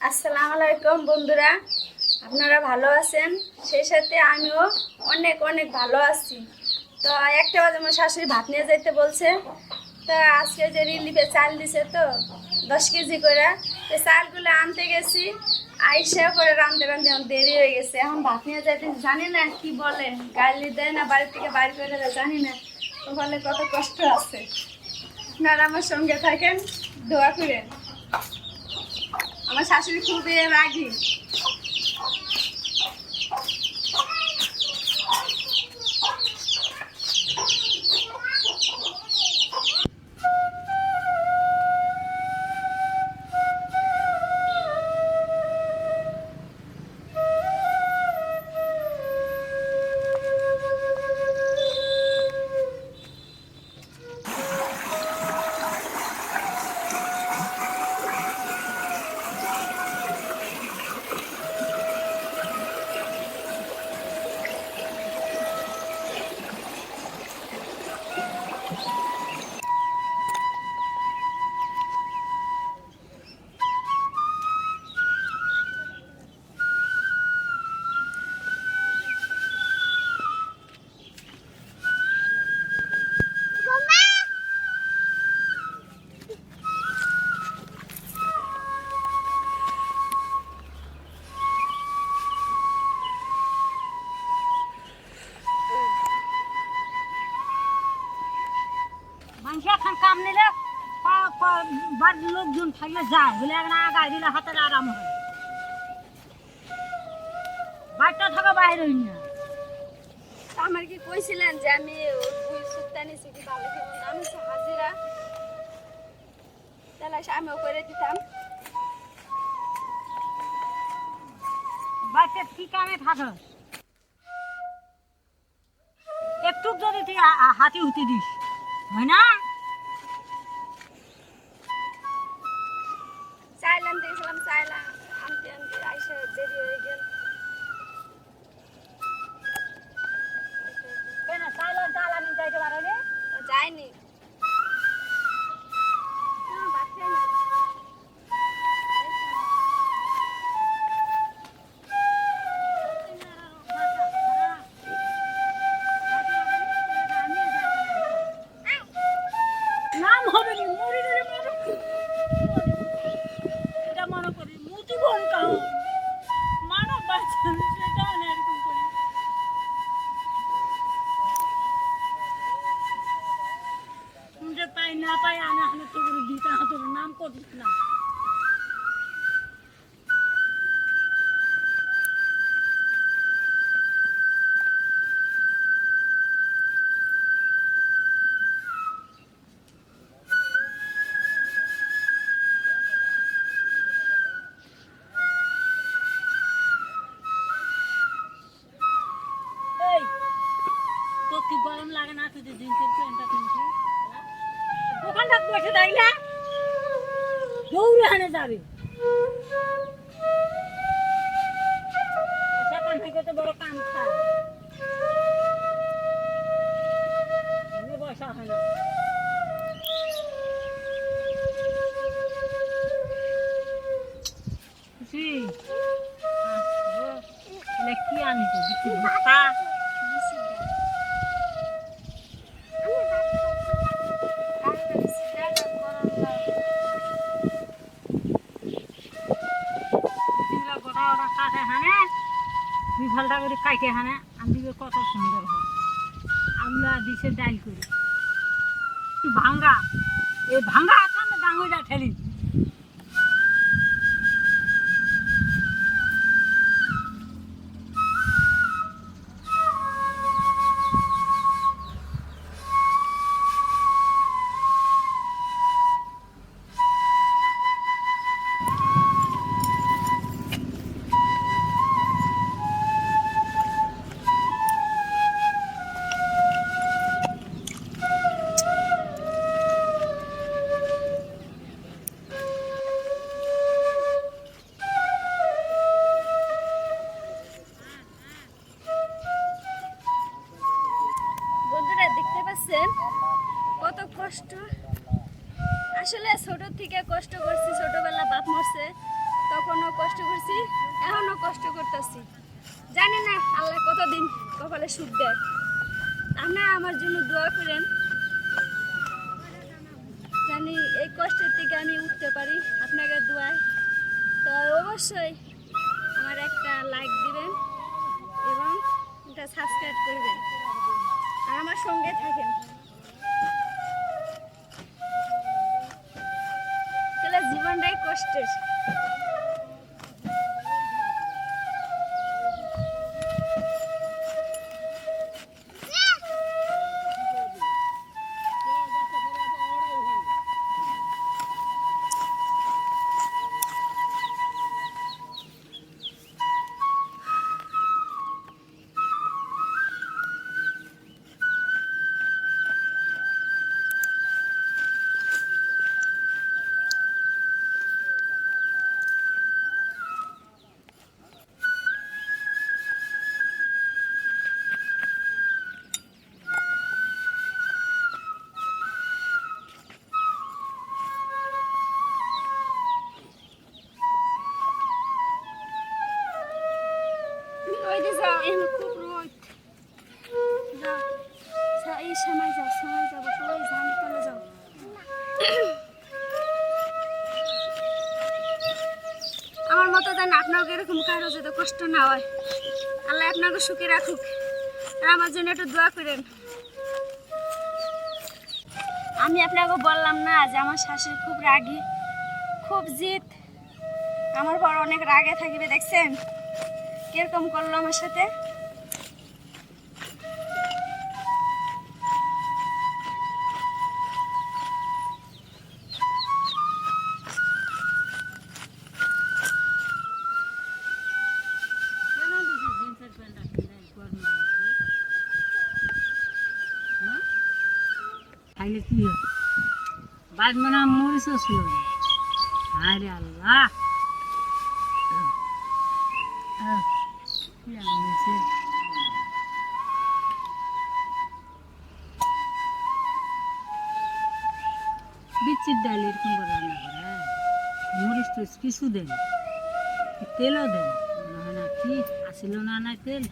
আসসালামু আলাইকুম বন্ধুরা, আপনারা ভালো আছেন? সেই সাথে আমিও অনেক অনেক ভালো আছি। তো একটা বাজে আমার শাশুড়ি ভাত নিয়ে যেতে বলছে। তো আজকে যে রিলিফে চাল দিছে তো 10 কেজি করে, তো চালগুলো আনতে গেছি। আইসা করে রান্ধতে রান্ধতে এখন দেরি হয়ে গেছে। এখন ভাত নিয়ে যাইতে জানি না কি বলে, গালি দেয় না বাড়ি থেকে বাড়ি করে দেয় জানি না। তো বলে কত কষ্ট আছে। আপনারা আমার সঙ্গে থাকেন, দোয়া করেন। আমার শাশুড়ি খুবই রাগী। মানুষ এখন কাম নিলে বাড়ির লোকজন থাকলে যায় বলে না গায়ে দিলে হাতের আরাম হয়। বাড়িটা থাকা বাইরে হই না। আমার কি কইছিলেন যে আমি ওই সুত্তা নিছি কি ভালো কেমন দাম হচ্ছে হাজিরা, তাহলে আমিও করে দিতাম। বাড়িতে কি কামে থাকো একটু যদি তুই হাতি হুতি দিস হয় না। চাইলাম দেখছিলাম চাইলাম আনতে আনতে আইসা দেরি হয়ে গেল। কেন চাইলাম চাল আমি যাইতে পারো রে ও যায়নি। ভাত খাই না। নাম হবে নি মরি রে মরো এটা মনে করি মুতি বন কাও মানব বাঁচান সেটা না এরকম করি মুঝে পাই না পাই আনা হানে তো করে দিতা তোর নাম করিস না। এই তো কি গরম লাগে না তুই যে জিন্সের প্যান্টটা কিনছিস দোকানটা বসে দাইলা দৌড়ে হানে যাবে সেখান থেকে তো বড় কাম খায় বসা হয় না। খুশি কি আনিস বিক্রি ভর্তা গোটা ওটা কাটে হানে দুই ফালটা করে কাইটে হানে আনদিকে কত সুন্দর হয়। আমরা দিছে ডাল করি ভাঙ্গা এই ভাঙ্গা আসামে ডাঙইটা ঠেলি কত কষ্ট। আসলে ছোট থেকে কষ্ট করছি, ছোটবেলা বাপ মরছে তখনও কষ্ট করছি, এখনো কষ্ট করতেছি। জানি না আল্লাহ কতদিন কপালে সুখ দেয়। আপনারা আমার জন্য দোয়া করেন, জানি এই কষ্টের থেকে আমি উঠতে পারি আপনাদের দোয়ায়। তো অবশ্যই আমার একটা লাইক দিবেন এবং একটা সাবস্ক্রাইব করবেন আর আমার সঙ্গে থাকেন। তাহলে জীবনটাই কষ্টের। ওই যে যাও, এখানে খুব রোদ। যাও, এই সময় যাও, সময় যাবো, সবাই ধান তলে যাও। আমার মতো জানি আপনাকে এরকম কারো যাতে কষ্ট না হয়, আল্লাহ আপনাকে সুখে রাখুক। আর আমার জন্য একটু দোয়া করেন। আমি আপনাকে বললাম না যে আমার শাশুড়ি খুব রাগী, খুব জিদ, আমার পর অনেক রাগে থাকবে। দেখছেন কিরকম করলো আমার সাথে। কেন দিছে জিন্সের প্যান্টটা কিনে গরমের মধ্যে? হ্যাঁ, খাইলে কি হয়? বাদ মানে মরিচ ছিল। আরে আল্লাহ, কি আনছে? বিচির ডাল এরকম করে রান্না করে, হ্যাঁ? মরিচ টরিচ কিছু দেন, তেলও দেন, মনে হয় না কি আসিল না নাই তেল।